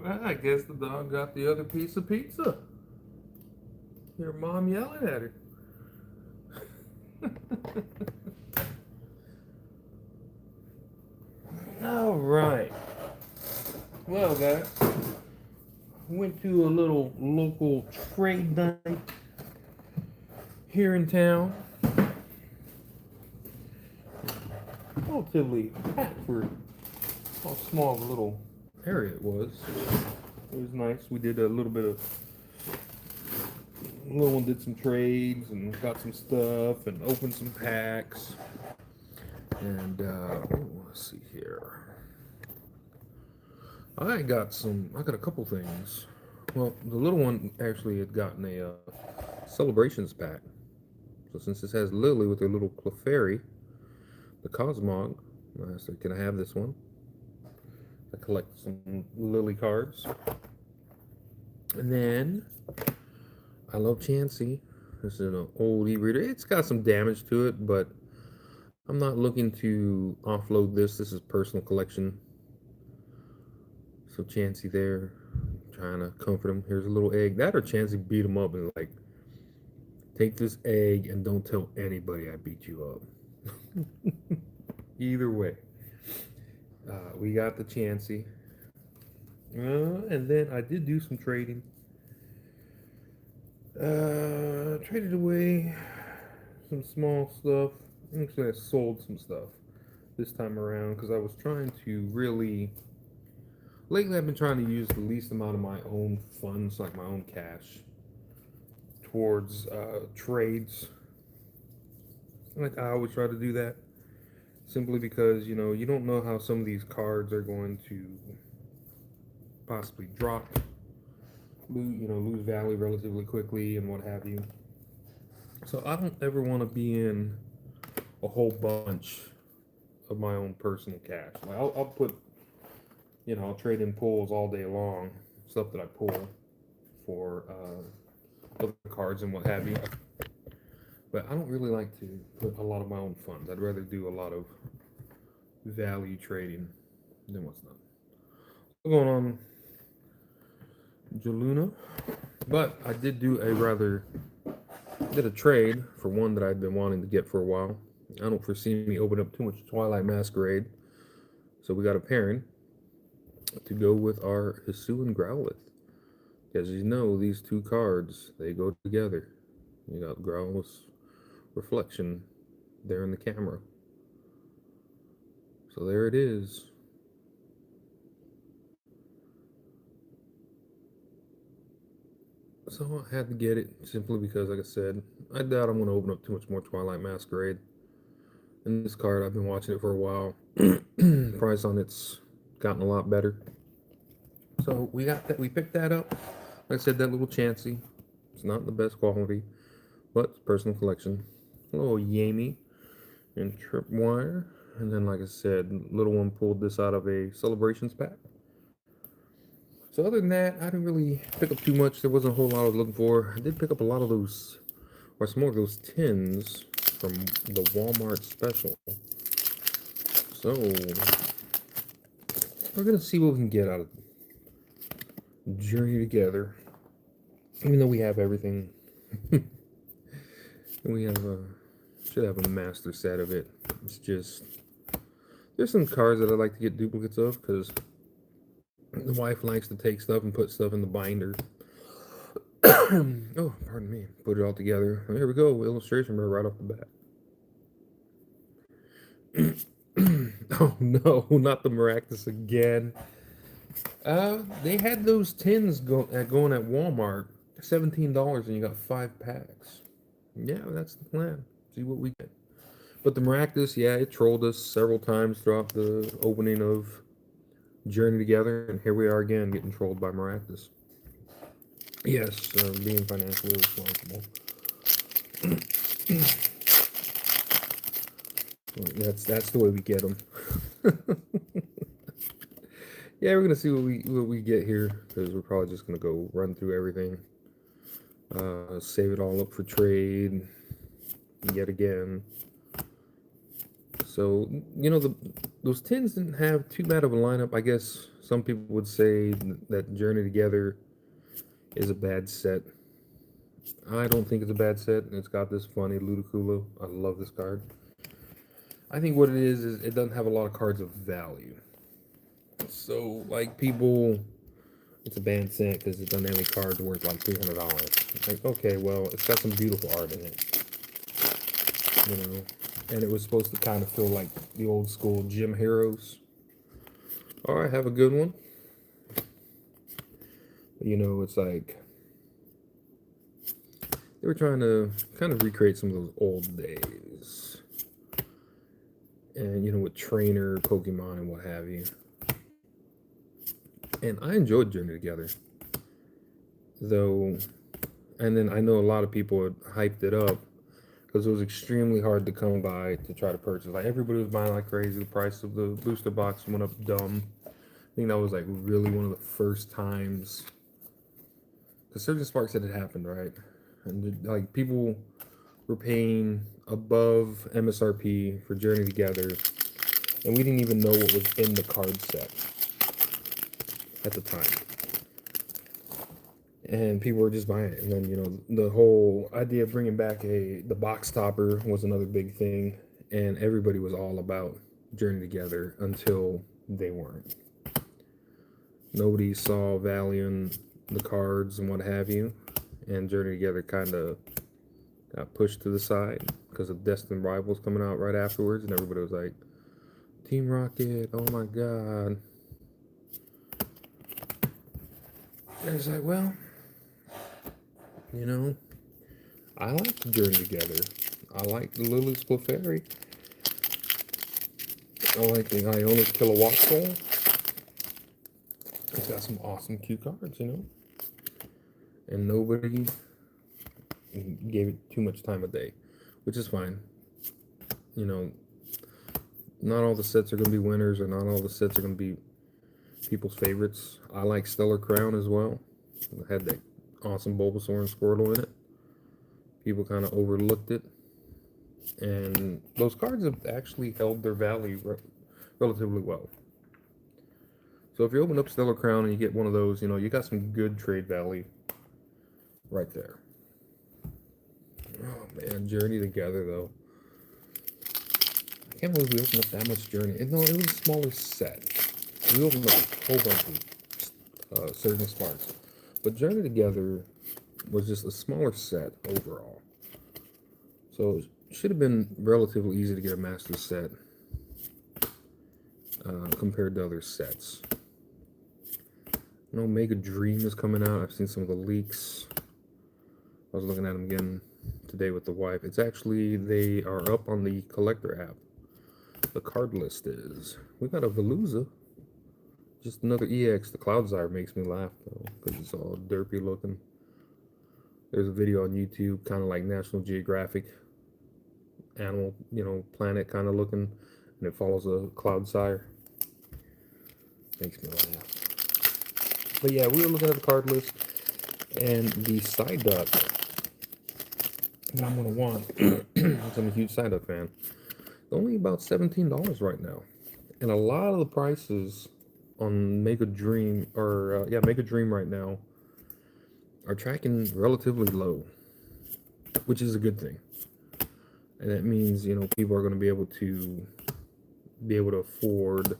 Well, I guess the dog got the other piece of pizza. Your mom yelling at her. All right. Well, guys, went to a little local trade night here in town. Relatively packed for how small of a little area it was. It was nice. We did a little bit of, little one did some trades and got some stuff and opened some packs. And let's see here. I got a couple things. Well, the little one actually had gotten a celebrations pack. So since this has Lily with her little Clefairy, the Cosmog, I said, can I have this one? I collect some Lily cards. And then, I love Chansey. This is an old e-reader. It's got some damage to it, but I'm not looking to offload this. This is personal collection. So Chansey there, trying to comfort him. Here's a little egg. That or Chansey beat him up and like, take this egg and don't tell anybody I beat you up. Either way. We got the Chansey. And then I did do some trading. Traded away some small stuff. Actually, I sold some stuff this time around because I was trying to really. Lately, I've been trying to use the least amount of my own funds, like my own cash, towards trades. Like I always try to do that, simply because you don't know how some of these cards are going to possibly drop, lose value relatively quickly and what have you. So I don't ever want to be in a whole bunch of my own personal cash. Like I'll put, I'll trade in pulls all day long, stuff that I pull for other cards and what have you. But I don't really like to put a lot of my own funds. I'd rather do a lot of value trading than what's not. What's going on, Jaluna? But I did do did a trade for one that I'd been wanting to get for a while. I don't foresee me opening up too much Twilight Masquerade. So we got a pairing to go with our Hisuian Growlithe. As you know, these two cards, they go together. You got Growlithe's reflection there in the camera. So there it is. So I had to get it simply because, like I said, I doubt I'm going to open up too much more Twilight Masquerade. And this card, I've been watching it for a while. Price on it's gotten a lot better. So we got that. We picked that up. Like I said, that little Chansey. It's not the best quality, but it's personal collection. A little Yami and Tripwire. And then, like I said, little one pulled this out of a celebrations pack. So other than that, I didn't really pick up too much. There wasn't a whole lot I was looking for. I did pick up a lot of those, or some more of those tins from the Walmart special. So we're gonna see what we can get out of Journey Together. Even though we have everything, we have should have a master set of it. It's just there's some cards that I like to get duplicates of because the wife likes to take stuff and put stuff in the binder. Oh, pardon me. Put it all together. Here we go. Illustration right off the bat. Oh no, not the Maractus again. They had those tins going at Walmart, $17, and you got 5 packs. Yeah, that's the plan. See what we get. But the Maractus, yeah, it trolled us several times throughout the opening of Journey Together, and here we are again getting trolled by Maractus. Yes, being financially responsible. Well, that's the way we get them. Yeah, we're gonna see what we get here because we're probably just gonna go run through everything, save it all up for trade yet again. So the those tins didn't have too bad of a lineup. I guess some people would say that Journey Together is a bad set. I don't think it's a bad set. It's got this funny Ludicolo. I love this card. I think what it is it doesn't have a lot of cards of value. So, like, people, it's a banned set because it doesn't have any cards worth like $300. Like, okay, well, it's got some beautiful art in it, you know, and it was supposed to kind of feel like the old school gym heroes. All right, have a good one. You know, it's like they were trying to kind of recreate some of those old days, and you know, with trainer Pokemon and what have you. And I enjoyed Journey Together, though. And then I know a lot of people had hyped it up because it was extremely hard to come by to try to purchase. Like, everybody was buying like crazy. The price of the booster box went up dumb. I think that was like really one of the first times. Because Surgeon Sparks said it happened, right? And like, people were paying above MSRP for Journey Together, and we didn't even know what was in the card set at the time. And people were just buying it. And then, you know, the whole idea of bringing back the box topper was another big thing, and everybody was all about Journey Together until they weren't. Nobody saw value in the cards and what have you, and Journey Together kind of got pushed to the side because of Destined Rivals coming out right afterwards, and everybody was like, Team Rocket, oh my god. And it's like, well, you know, I like the Journey Together. I like the Lily's Clefairy. I like the Iona's Kilowatt Soul. It's got some awesome cute cards, you know. And nobody gave it too much time of day, which is fine. You know, not all the sets are going to be winners, or not all the sets are going to be people's favorites. I like Stellar Crown as well. It had that awesome Bulbasaur and Squirtle in it. People kind of overlooked it, and those cards have actually held their value relatively well. So if you open up Stellar Crown and you get one of those, you know, you got some good trade value right there. Oh man, Journey Together though. I can't believe we opened up that much Journey. No, it was a smaller set. We opened up a whole bunch of Surging Sparks, but Journey Together was just a smaller set overall. So it should have been relatively easy to get a master set compared to other sets. No, Mega Dream is coming out. I've seen some of the leaks. I was looking at them again today with the wife. It's actually, they are up on the collector app. The card list is. We got a Veluza. Just another EX. The Cloudsire makes me laugh though, because it's all derpy looking. There's a video on YouTube, kind of like National Geographic, Animal, you know, Planet kind of looking, and it follows a Cloudsire. Makes me laugh. But yeah, we were looking at the card list, and the psyduck that I'm gonna want, because I'm a huge psyduck fan, only about $17 right now, and a lot of the prices on Mega Dream, or Mega Dream right now, are tracking relatively low, which is a good thing. And that means, you know, people are going to be able to afford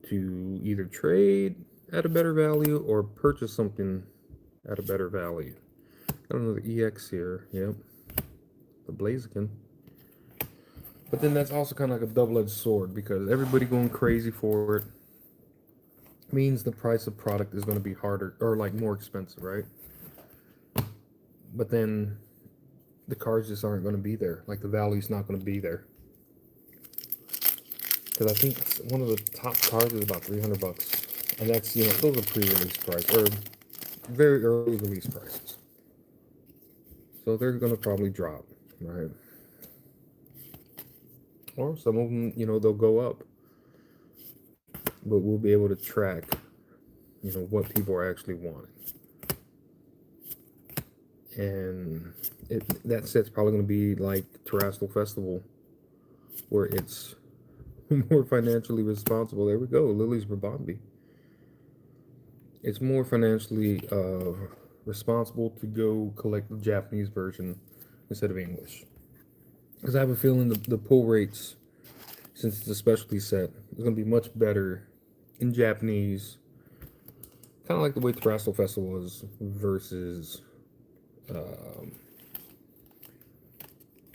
to either trade at a better value or purchase something at a better value. Got another EX here, yep, the Blaziken. But then that's also kind of like a double-edged sword, because everybody going crazy for it means the price of product is going to be harder, or like more expensive, right? But then the cards just aren't going to be there. Like, the value's not going to be there. Because I think one of the top cards is about $300, and that's, you know, those are pre-release price, or very early release prices. So they're going to probably drop, right? Or some of them, you know, they'll go up. But we'll be able to track, you know, what people are actually wanting. And that set's probably going to be like Terrestrial Festival, where it's more financially responsible. There we go. Lily's Brabambi. It's more financially responsible to go collect the Japanese version instead of English. Because I have a feeling the pull rates, since it's a specialty set, is going to be much better in Japanese. Kind of like the way Terrestrial Festival was versus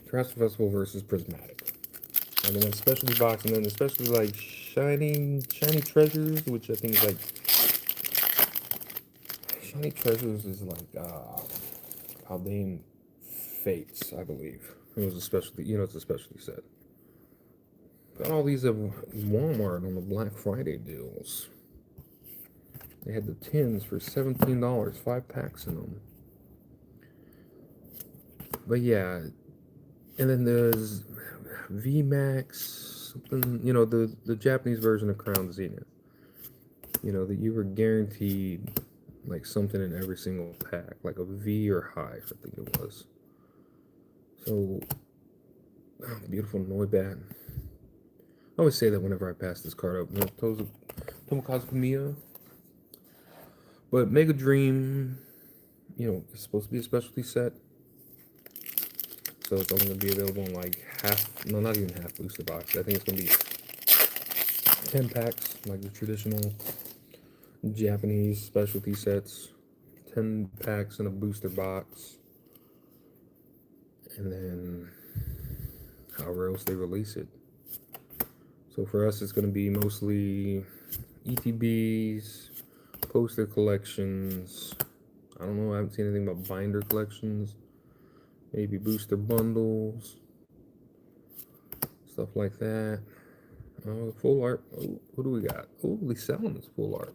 Terrestrial Festival versus Prismatic. And then a specialty box, and then especially like shiny treasures, which I think is like shiny treasures is like Paldean Fates, I believe. It was a specialty, it's a specialty set. Got all these at Walmart on the Black Friday deals. They had the tins for $17, 5 packs in them. But yeah, and then there's VMAX, something, the Japanese version of Crown Zenith. That you were guaranteed like something in every single pack, like a V or high, I think it was. So, beautiful Noibat. I always say that whenever I pass this card up. Tomokazu Kamiya. But Mega Dream, it's supposed to be a specialty set. So it's only going to be available in like not even half booster box. I think it's going to be 10 packs, like the traditional Japanese specialty sets. 10 packs in a booster box. And then however else they release it. So for us, it's going to be mostly ETBs, poster collections. I don't know, I haven't seen anything about binder collections. Maybe booster bundles, stuff like that. Oh, full art. Oh, what do we got? Oh, Lee selling this full art.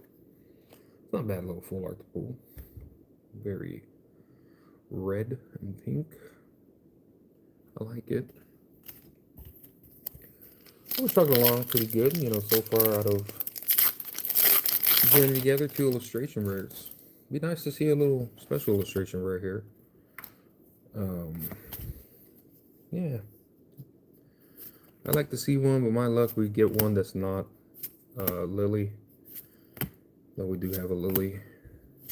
It's not a bad little full art to pull. Very red and pink. I like it. We're chugging along pretty good, so far out of joining together 2 illustration rares. Be nice to see a little special illustration rare here. Yeah. I'd like to see one, but my luck, we get one that's not Lily. Though we do have a Lily.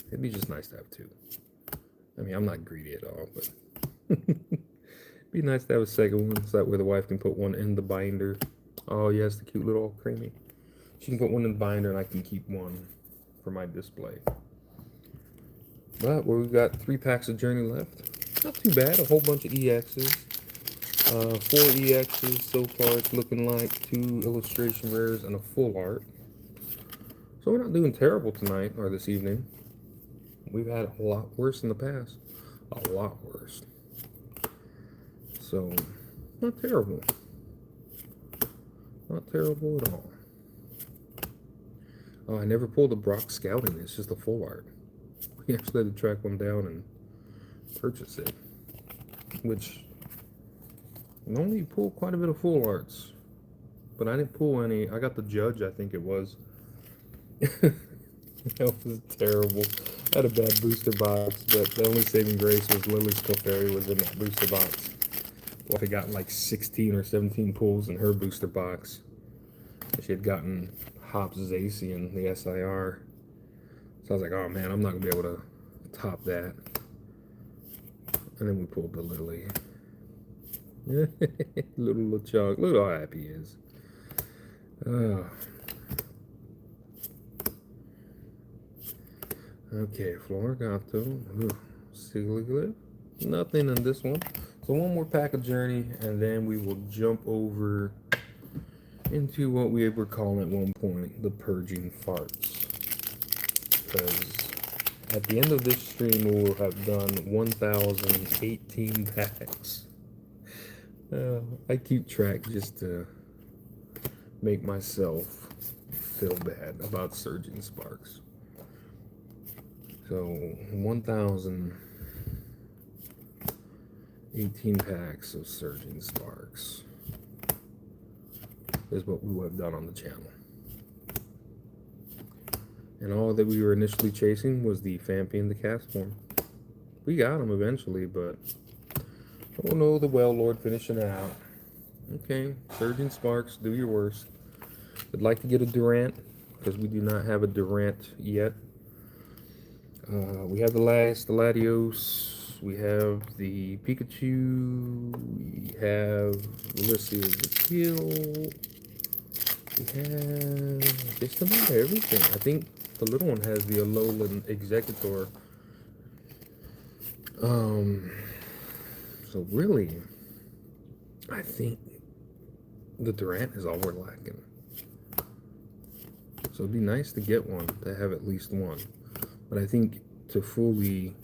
It'd be just nice to have 2. I mean, I'm not greedy at all, but it'd be nice to have a second one, so that way the wife can put one in the binder. Oh, yes, the cute little creamy. She can put one in the binder, and I can keep one for my display. But we've got 3 packs of Journey left. Not too bad, a whole bunch of EXs. 4 EXs so far, it's looking like 2 illustration rares and a full art. So we're not doing terrible tonight, or this evening. We've had a lot worse in the past. A lot worse. So, not terrible. Not terrible at all. Oh, I never pulled a Brock Scouting, it's just a full art. We actually had to track one down and purchase it. Which, normally you pull quite a bit of full arts. But I didn't pull any. I got the Judge, I think it was. That was terrible. I had a bad booster box, but the only saving grace was Lily's Clefairy was in that booster box. Well, I got like 16 or 17 pulls in her booster box. She had gotten Hops Zacian, the SIR. So I was like, oh man, I'm not going to be able to top that. And then we pulled the Lily. Little LeChuck. Look how happy he is. Okay, Florigato. Sigliglip. Nothing in this one. So one more pack of Journey, and then we will jump over into what we were calling at one point the Purging Farts. Because at the end of this stream, we will have done 1,018 packs. I keep track just to make myself feel bad about Surging Sparks. So 1,018 packs of Surging Sparks is what we would have done on the channel. And all that we were initially chasing was the Fampi and the Cast form. We got them eventually, but oh no, the Well Lord finishing it out. Okay, Surging Sparks, do your worst. I'd like to get a Durant because we do not have a Durant yet. We have the Latios, we have the Pikachu, we have Alicia's Appeal, we have just about everything. I think the little one has the Alolan Executor. So really, I think the Durant is all we're lacking. So it'd be nice to get one, to have at least one. But I think to fully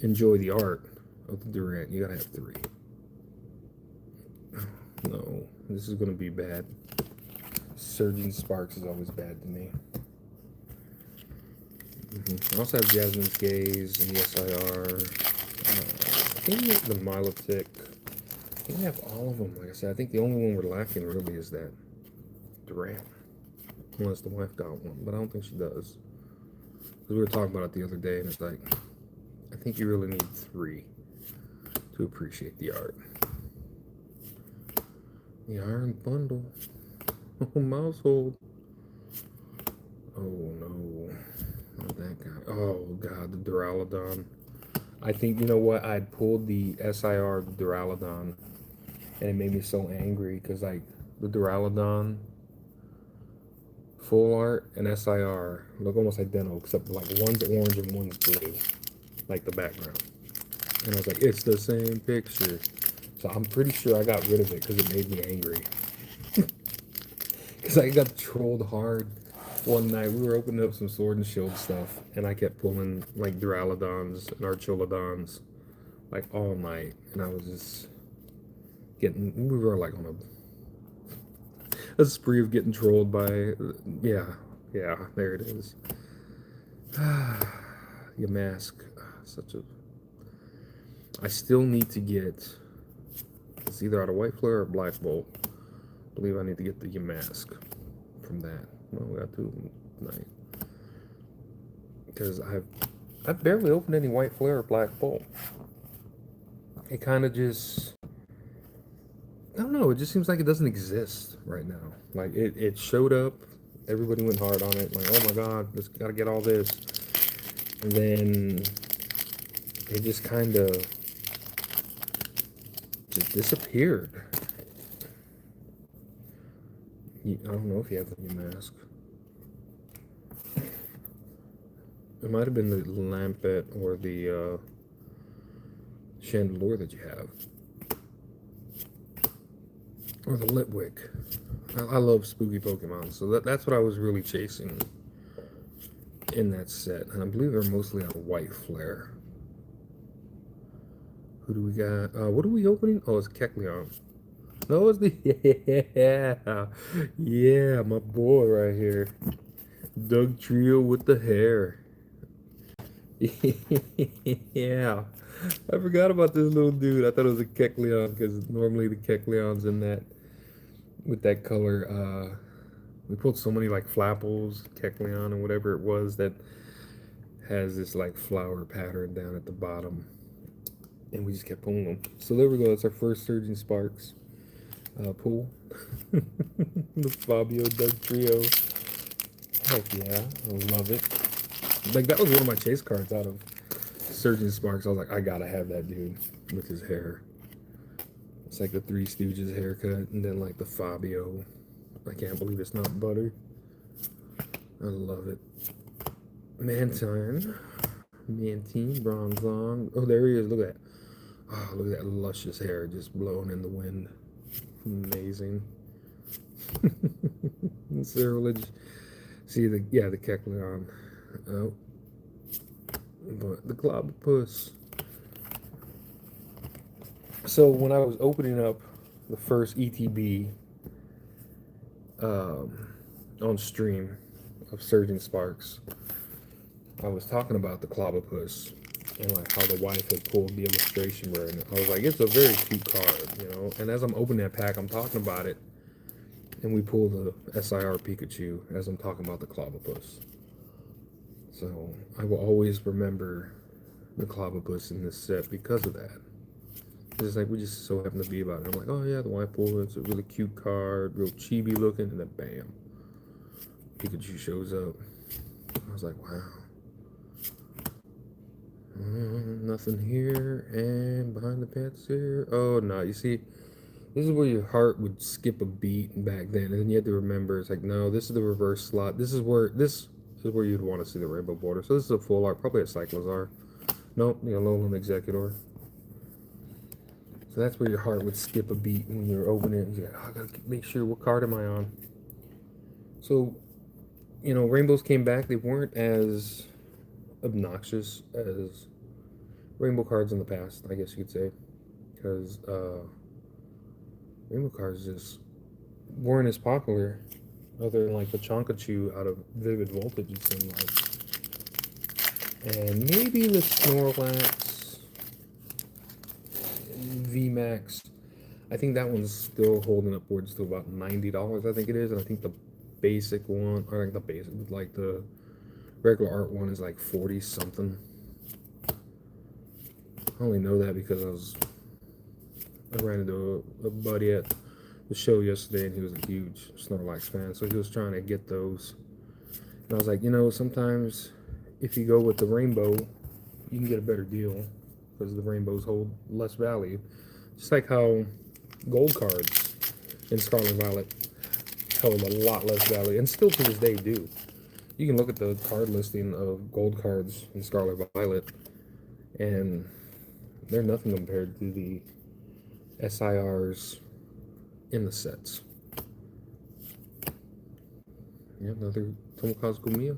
enjoy the art of the Durant, you gotta have 3. No, this is gonna be bad. Surging Sparks is always bad to me. I also have Jasmine's Gaze and the SIR. I think we have the Milotic. I think we have all of them. Like I said, I think the only one we're lacking really is that Durant. Unless the wife got one, but I don't think she does. Because we were talking about it the other day, and it's like, I think you really need 3 to appreciate the art. The Iron Bundle. Oh, Mousehold. Oh, no. Not that guy. Oh, God, the Duraludon. I think, you know what? I'd pulled the SIR Duraludon, and it made me so angry, because, like, the Duraludon full art and SIR look almost identical, except like one's orange and one's blue, like the background. And I was like, it's the same picture. So I'm pretty sure I got rid of it because it made me angry. Because I got trolled hard one night. We were opening up some Sword and Shield stuff, and I kept pulling like Duraludons and Archolodons like all night, and I was just getting. We were like on a spree of getting trolled by, yeah, there it is. Your mask, such a. I still need to get. It's either out of White Flare or Black Bolt. I believe I need to get the mask from that. Well, we got 2 of them tonight. Because I've barely opened any White Flare or Black Bolt. It kind of just. I don't know, it just seems like it doesn't exist right now. Like, it showed up, everybody went hard on it, like, oh my god, just gotta get all this. And then it just kind of just disappeared. I don't know if you have the new mask. It might have been the Lampet or the Chandelure that you have. Or the Litwick. I love spooky Pokemon, so that's what I was really chasing in that set. And I believe they're mostly out of White Flare. Who do we got? What are we opening? Oh, it's Kecleon. No, it's the... Yeah, my boy right here. Doug Trio with the hair. Yeah. I forgot about this little dude. I thought it was a Kecleon, because normally the Kecleon's in that... with that color, we pulled so many like Flapples, Kecleon, and whatever it was that has this like flower pattern down at the bottom, and we just kept pulling them. So there we go. That's our first Surging Sparks pull. The Fabio Doug Trio. Heck yeah, I love it. Like that was one of my chase cards out of Surging Sparks. I was like, I gotta have that dude with his hair. It's like the Three Stooges haircut, and then like the Fabio. I can't believe it's not butter. I love it. Mantine, Bronzong. Oh, there he is. Look at that. Oh, look at that luscious hair just blowing in the wind. Amazing. Ceruledge. See the Kecleon. Oh, but the Clobbopus. So when I was opening up the first ETB on stream of Surging Sparks, I was talking about the Clobbopus and like how the wife had pulled the illustration rare, and I was like, it's a very cute card, you know. And as I'm opening that pack, I'm talking about it, and we pull the SIR Pikachu as I'm talking about the Clobbopus. So I will always remember the Clobbopus in this set because of that. It's like we just so happen to be about it. I'm like, oh yeah, the wife pulled. It's a really cute card, real chibi looking, and then bam, Pikachu shows up. I was like, wow. Nothing here, and behind the pants here. Oh no, you see, this is where your heart would skip a beat back then, and then you had to remember it's like, no, this is the reverse slot. This is where you'd want to see the rainbow border. So this is a full art, probably a Cyclozar. Nope, the Alolan Executor. So that's where your heart would skip a beat when you're opening it. You're like, oh, I gotta make sure what card am I on. So, rainbows came back. They weren't as obnoxious as rainbow cards in the past, I guess you could say, because rainbow cards just weren't as popular, other than like the Chonkachu out of Vivid Voltage, it seemed like, and maybe the Snorlax VMAX. I think that one's still holding upwards to about $90. I think it is, and I think the basic one, or like the basic, like the regular art one, is like 40 something. I only know that because I ran into a buddy at the show yesterday, and he was a huge Snorlax fan, so he was trying to get those. And I was like, sometimes if you go with the rainbow, you can get a better deal because the rainbows hold less value. Just like how gold cards in Scarlet and Violet held a lot less value, and still to this day do. You can look at the card listing of gold cards in Scarlet and Violet, and they're nothing compared to the SIRs in the sets. Yeah, another Tomokazu Mia,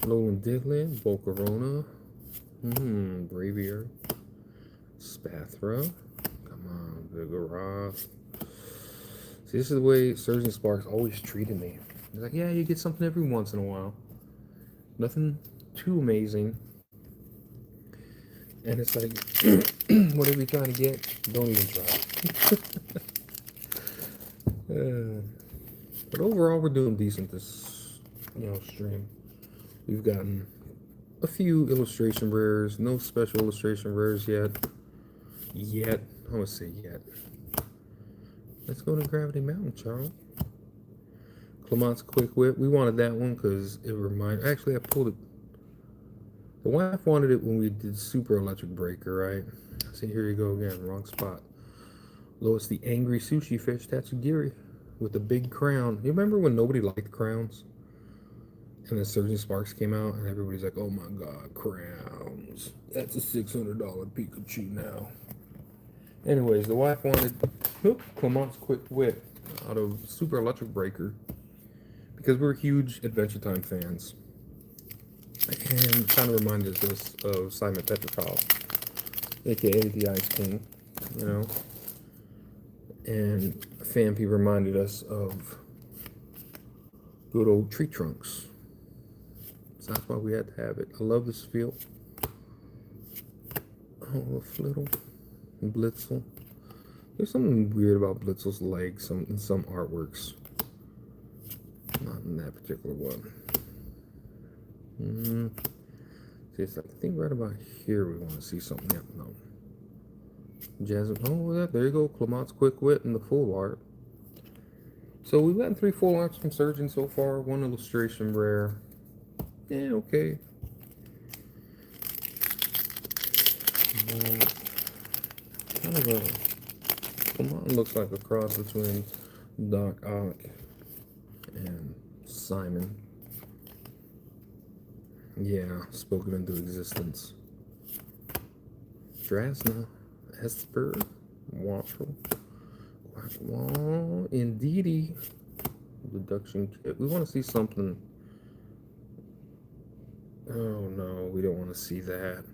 Alolan Diglett, Volcarona, Braviary, Spathra. Come on, Vigoroth. See, this is the way Surgeon Sparks always treated me. He's like, yeah, you get something every once in a while. Nothing too amazing. And it's like, whatever you're trying to get, don't even try. But overall, we're doing decent this, stream. We've gotten a few illustration rares, no special illustration rares yet. I would say yet. Let's go to Gravity Mountain, Charles. Clamont's Quick Whip. We wanted that one because it reminded. Actually, I pulled it. The wife wanted it when we did Super Electric Breaker, right? See, here you go again. Wrong spot. Lois, the Angry Sushi Fish, Tatsugiri, with the big crown. You remember when nobody liked crowns? And then Surgeon Sparks came out, and everybody's like, oh my god, crowns. That's a $600 Pikachu now. Anyways, the wife wanted Clamont's Quick Whip out of Super Electric Breaker because we're huge Adventure Time fans. And kind of reminded us of Simon Petrikov, aka the Ice King, And Fampy reminded us of good old Tree Trunks. So that's why we had to have it. I love this field. Oh, Flittle. Blitzel. There's something weird about Blitzel's legs in some artworks. Not in that particular one. See, it's like, I think right about here we want to see something. Yeah, no. Jasmine. Oh, yeah, there you go. Clamont's Quick Wit in the full art. So we've gotten 3 full arts from Surgeon so far. 1 illustration rare. Yeah, okay. Kind of a Clamont looks like a cross between Doc Ock and Simon. Yeah, spoken into existence. Drasna, Esper, Watchful, Quackwall, Indeedee, Deduction Kit. We want to see something. Oh no, we don't want to see that.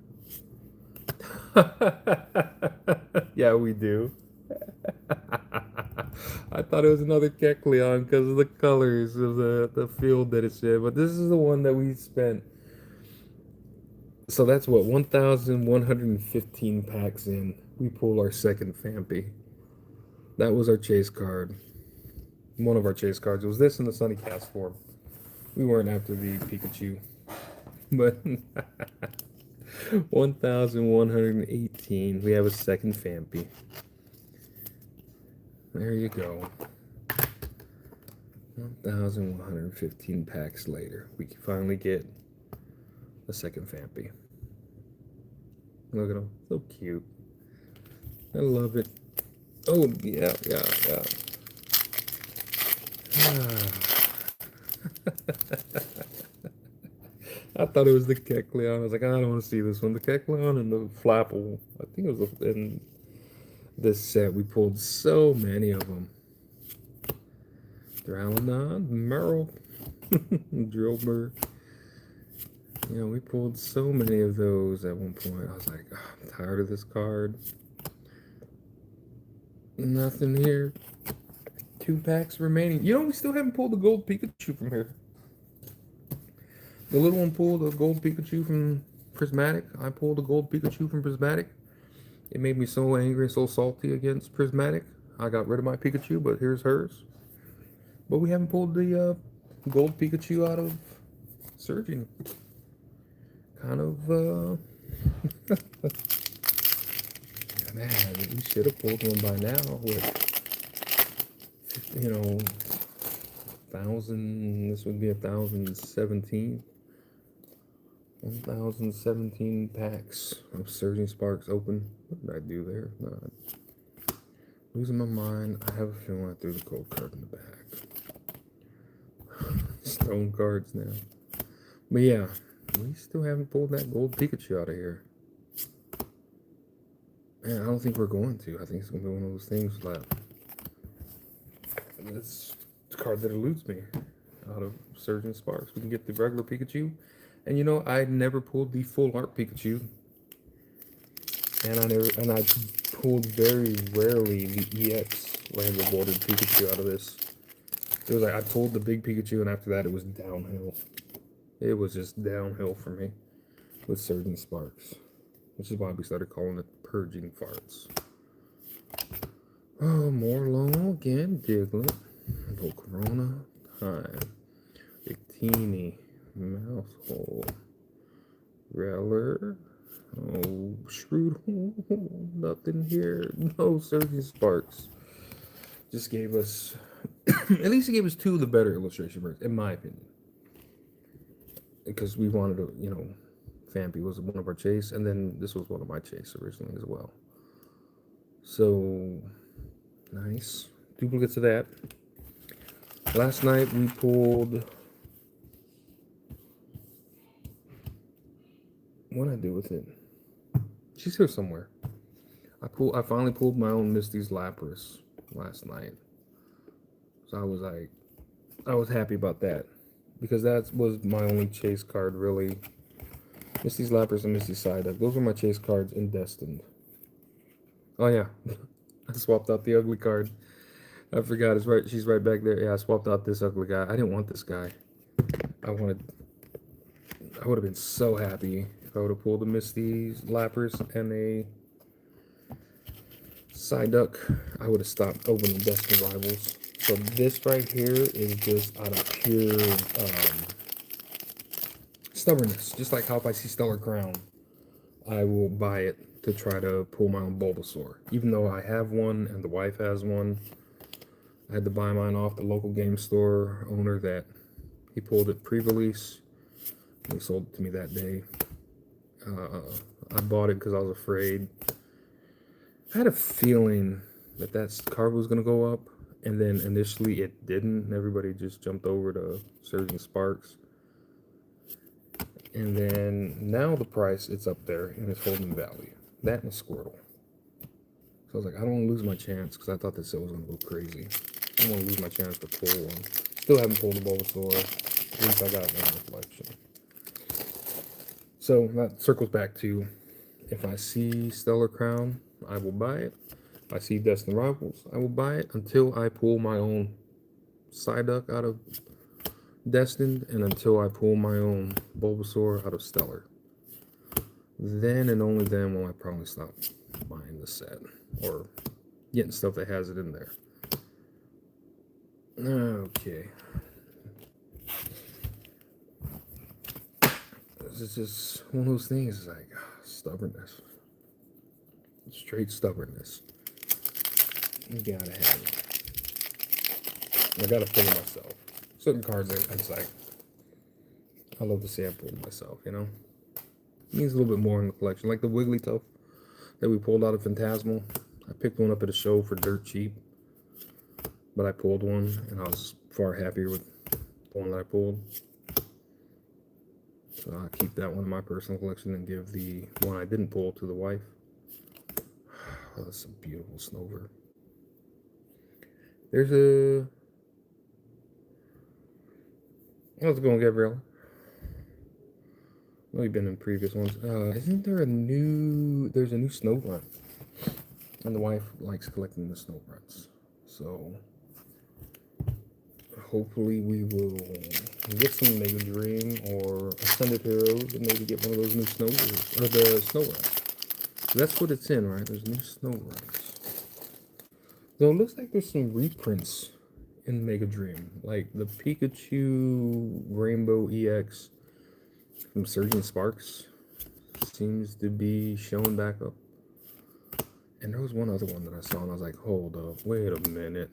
Yeah, we do. I thought it was another Kecleon because of the colors of the field that it's in, but this is the one that we spent. So that's what, 1,115 packs in. We pulled our second Fampy. That was our chase card. One of our chase cards. It was this in the Sunny Cast form. We weren't after the Pikachu. But 1,118. We have a second Fampy. There you go. 1,115 packs later, we can finally get a second Fampy. Look at him, so cute. I love it. Oh yeah. I thought it was the Kecleon. I was like, I don't want to see this one. The Kecleon and the Flapple. I think it was in this set. We pulled so many of them. Drownon, Merrill, Drillbur. You know, we pulled so many of those at one point. I was like, oh, I'm tired of this card. Nothing here. 2 packs remaining. You know, we still haven't pulled the gold Pikachu from here. The little one pulled a gold Pikachu from Prismatic. I pulled a gold Pikachu from Prismatic. It made me so angry and so salty against Prismatic. I got rid of my Pikachu, but here's hers. But we haven't pulled the gold Pikachu out of Surging. Kind of, man, we should have pulled one by now with, you know, 1,000, this would be 1,017. 1,017 packs of Surging Sparks open. What did I do there? Not losing my mind. I have a feeling I threw the cold card in the back. Stone cards now. But yeah, we still haven't pulled that gold Pikachu out of here. Man, I don't think we're going to. I think it's going to be one of those things that it's a card that eludes me out of Surging Sparks. We can get the regular Pikachu. And you know, I never pulled the full art Pikachu. And I pulled very rarely the EX land rewarded Pikachu out of this. It was like I pulled the big Pikachu and after that it was downhill. It was just downhill for me with Surging Sparks. Which is why we started calling it Purging Farts. Oh, Morlong again, Diglett, Volcarona, Time, Victini, Mousehole, Reller, oh, Shroodhole, nothing here, no Surging Sparks. Just gave us, at least it gave us 2 of the better illustration birds, in my opinion. Because we wanted to, you know, Fampy was one of our chase, and then this was one of my chase originally as well. So, nice. Duplicates of that. Last night we pulled... What did I do with it? She's here somewhere. I finally pulled my own Misty's Lapras last night. So I was happy about that. Because that was my only chase card, really. Misty's Lapras and Misty's Psyduck. Those were my chase cards in Destined. Oh, yeah. I swapped out the ugly card. I forgot. It's right. She's right back there. Yeah, I swapped out this ugly guy. I didn't want this guy. I would have been so happy if I would have pulled a Misty's Lapras and a Psyduck. I would have stopped opening Destined Rivals. So this right here is just out of pure stubbornness. Just like how if I see Stellar Crown, I will buy it to try to pull my own Bulbasaur. Even though I have one and the wife has one. I had to buy mine off the local game store owner that he pulled it pre-release. He sold it to me that day. I bought it because I was afraid. I had a feeling that card was going to go up. And then initially it didn't. Everybody just jumped over to Surging Sparks. And then now the price, it's up there and it's holding value. That and a Squirtle. So I was like, I don't want to lose my chance because I thought this set was going to go crazy. I don't want to lose my chance to pull one. Still haven't pulled a Bulbasaur. At least I got one reflection. So that circles back to if I see Stellar Crown, I will buy it. If I see Destined Rivals, I will buy it until I pull my own Psyduck out of Destined and until I pull my own Bulbasaur out of Stellar. Then and only then will I probably stop buying the set or getting stuff that has it in there. Okay. This it's just one of those things. It's like stubbornness, straight stubbornness. You gotta have it. I gotta feel myself. Certain cards, I just like. I love to sample myself. You know, it means a little bit more in the collection, like the Wigglytuff that we pulled out of Phantasmal. I picked one up at a show for dirt cheap, but I pulled one, and I was far happier with the one that I pulled. So I'll keep that one in my personal collection and give the one I didn't pull to the wife. Oh, that's a beautiful Snover. There's a... How's it going, Gabriella? I know you've been in previous ones. Isn't there a new... There's a new snow run. And the wife likes collecting the snow runs. So... hopefully we will get some Mega Dream or Ascended Heroes and maybe get one of those new snow runs, or the snow runs. So that's what it's in, right? There's new snow runs. So it looks like there's some reprints in Mega Dream, like the Pikachu Rainbow EX from Surging Sparks seems to be showing back up. And there was one other one that I saw and I was like, hold up, wait a minute.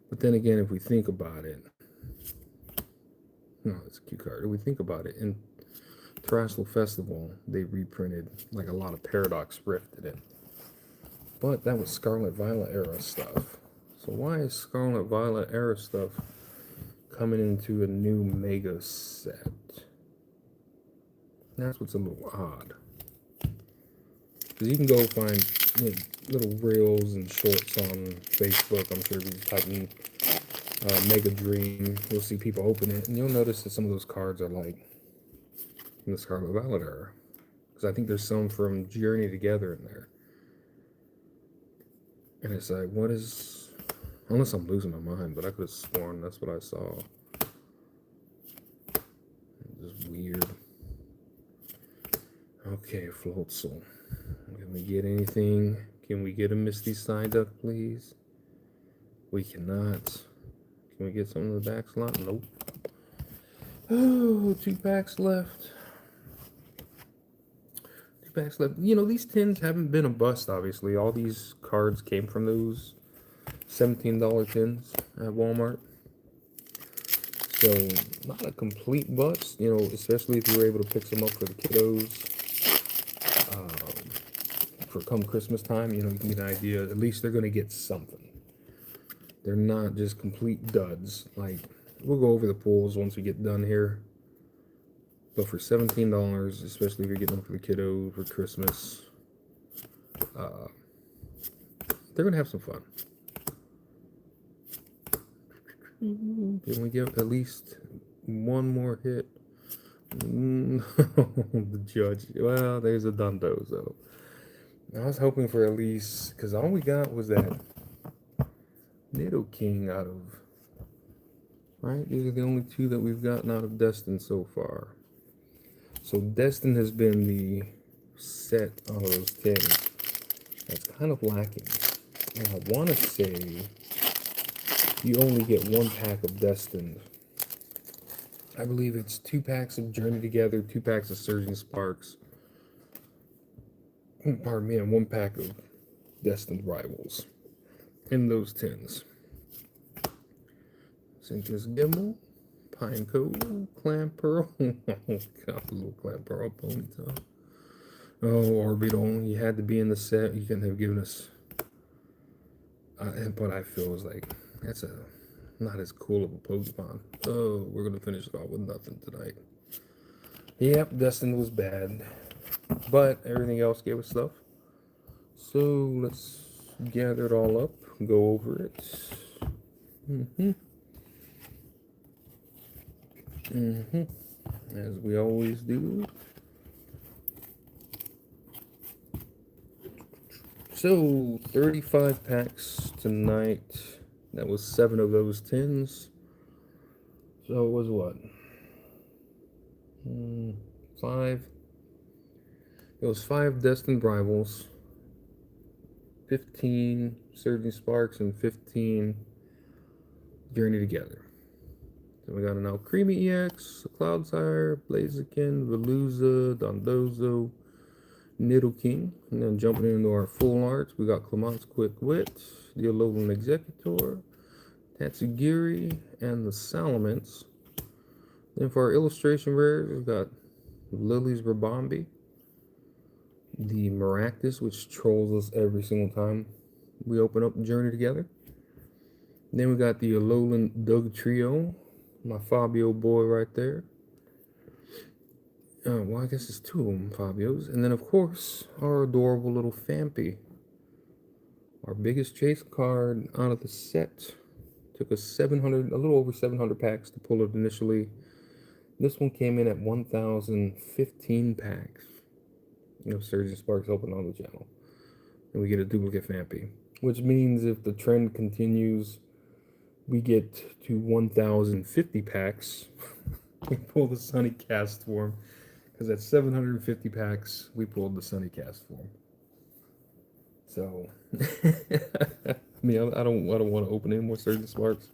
But then again, if we think about it, no, it's a cute card. If we think about it, in Terrestrial Festival, they reprinted like a lot of Paradox Rift in it. But that was Scarlet Violet era stuff. So why is Scarlet Violet era stuff coming into a new Mega set? That's what's a little odd. Because you can go find little reels and shorts on Facebook. I'm sure if you type in Mega Dream, you'll see people open it, and you'll notice that some of those cards are like from the Scarlet Violet era. Because I think there's some from Journey Together in there. And it's like, what is... Unless I'm losing my mind, but I could have sworn that's what I saw. Just weird. Okay, Floatzel. Can we get anything? Can we get a Misty Psyduck, please? We cannot. Can we get some of the back slot? Nope. Oh, 2 packs left. 2 packs left. You know, these tins haven't been a bust, obviously. All these cards came from those $17 tins at Walmart. So, not a complete bust, you know, especially if you were able to pick some up for the kiddos. For come Christmas time, you know, you can get an idea. At least they're going to get something. They're not just complete duds. Like, we'll go over the pulls once we get done here. But for $17, especially if you're getting them for the kiddo for Christmas, they're going to have some fun. Can we get at least one more hit? The judge. Well, there's a Dundos, though. I was hoping for at least, because all we got was that Nidoking out of, right? These are the only 2 that we've gotten out of Destin so far. So Destin has been the set out of those 10 that's kind of lacking. And I want to say you only get 1 pack of Destin. I believe it's 2 packs of Journey Together, 2 packs of Surging Sparks. Pardon me, and 1 pack of Destined Rivals in those tins. Cincus Gimbal, Pineco, Clam Pearl. Oh god, the little Clam Pearl Ponytail. Oh, Orbital, you had to be in the set. You couldn't have given us. But I feel is like that's not as cool of a Pokemon. Oh, we're gonna finish it off with nothing tonight. Yep, Destin was bad. But everything else gave us stuff. So let's gather it all up, go over it. As we always do. So 35 packs tonight. That was 7 of those tins. So it was what? 5. It was 5 Destined Rivals, 15 Surging Sparks, and 15 Journey Together. Then we got an Alcremie EX, a Cloudsire, Blaziken, Veluza, Dondozo, Nidoking. And then jumping into our full arts, we got Clement's Quick Wit, the Alolan Executor, Tatsugiri, and the Salamence. Then for our illustration rares, we've got Lily's Rabombi, the Maractus, which trolls us every single time we open up Journey together. Then we got the Alolan Doug Trio, my Fabio boy right there. Well, I guess it's two of them, Fabios. And then, of course, our adorable little Phanpy. Our biggest chase card out of the set. Took us a little over 700 packs to pull it initially. This one came in at 1,015 packs. Surgeon Sparks open on the channel. And we get a duplicate Phanpy. Which means if the trend continues, we get to 1,050 packs. We pull the Sunny Cast form. Because at 750 packs, we pulled the Sunny Cast form. So, I mean, I don't want to open any more Surgeon Sparks.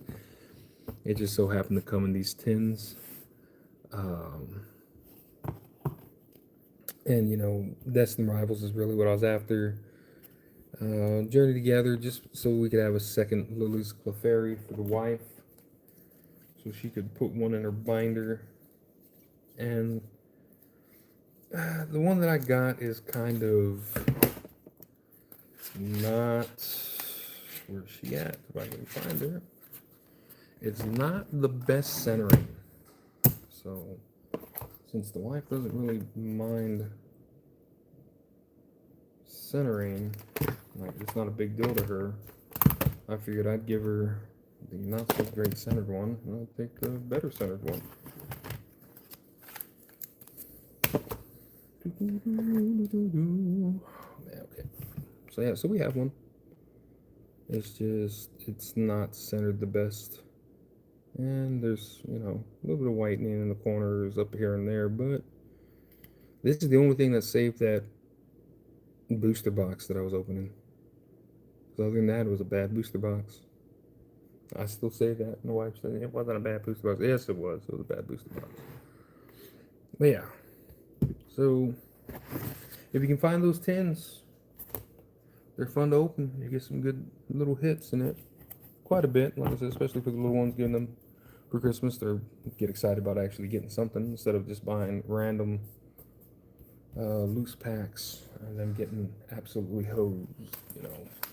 It just so happened to come in these tins. And, Destined Rivals is really what I was after. Journey together just so we could have a second Lily's Clefairy for the wife. So she could put one in her binder. And the one that I got is kind of not, where's she at? If I can find her. It's not the best centering. So, since the wife doesn't really mind centering, like it's not a big deal to her, I figured I'd give her the not so great centered one, and I'll take the better centered one. Okay. So yeah, so we have one. It's just, it's not centered the best. And there's, a little bit of whitening in the corners up here and there, but this is the only thing that saved that booster box that I was opening. So other than that, it was a bad booster box. I still say that, and the wife said it wasn't a bad booster box. Yes, it was. It was a bad booster box. But yeah. So, if you can find those tins, they're fun to open. You get some good little hits in it. Quite a bit, like I said, especially for the little ones, giving them for Christmas. They get excited about actually getting something instead of just buying random loose packs and then getting absolutely hosed,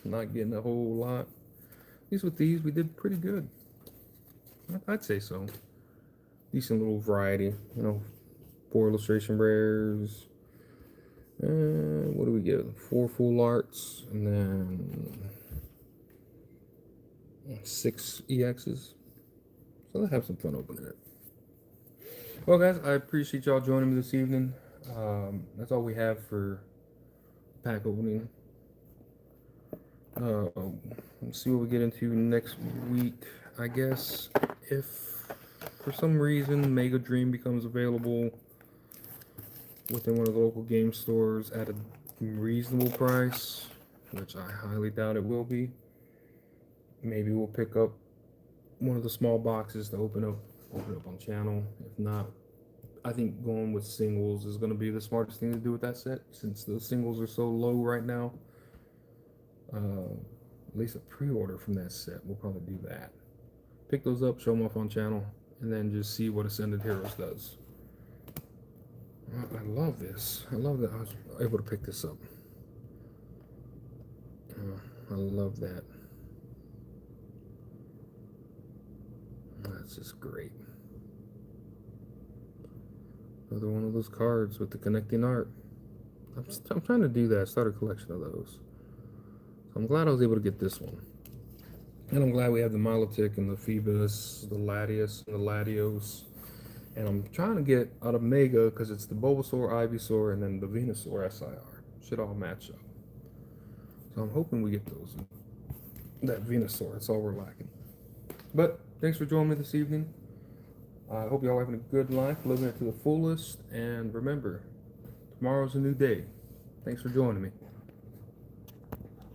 not getting a whole lot. At least with these, we did pretty good. I'd say so. Decent little variety, 4 illustration rares. What do we get? 4 full arts, and then 6 EXs. So let's have some fun opening it. Well, guys, I appreciate y'all joining me this evening. That's all we have for pack opening. Let's see what we get into next week. I guess if for some reason Mega Dream becomes available within one of the local game stores at a reasonable price, which I highly doubt it will be, maybe we'll pick up one of the small boxes to open up on channel. If not, I think going with singles is going to be the smartest thing to do with that set, since the singles are so low right now. At least a pre-order from that set, we'll probably do that. Pick those up, show them off on channel, and then just see what Ascended Heroes does. I love this. I love that I was able to pick this up. I love that. That's just great. Another one of those cards with the connecting art. I'm trying to do that, start a collection of those. So I'm glad I was able to get this one. And I'm glad we have the Milotic and the Phoebus, the Latios and the Latios. And I'm trying to get out of Mega because it's the Bulbasaur, Ivysaur, and then the Venusaur SIR. Should all match up. So I'm hoping we get those. That Venusaur, that's all we're lacking. But thanks for joining me this evening. I hope y'all are having a good life, living it to the fullest. And remember, tomorrow's a new day. Thanks for joining me.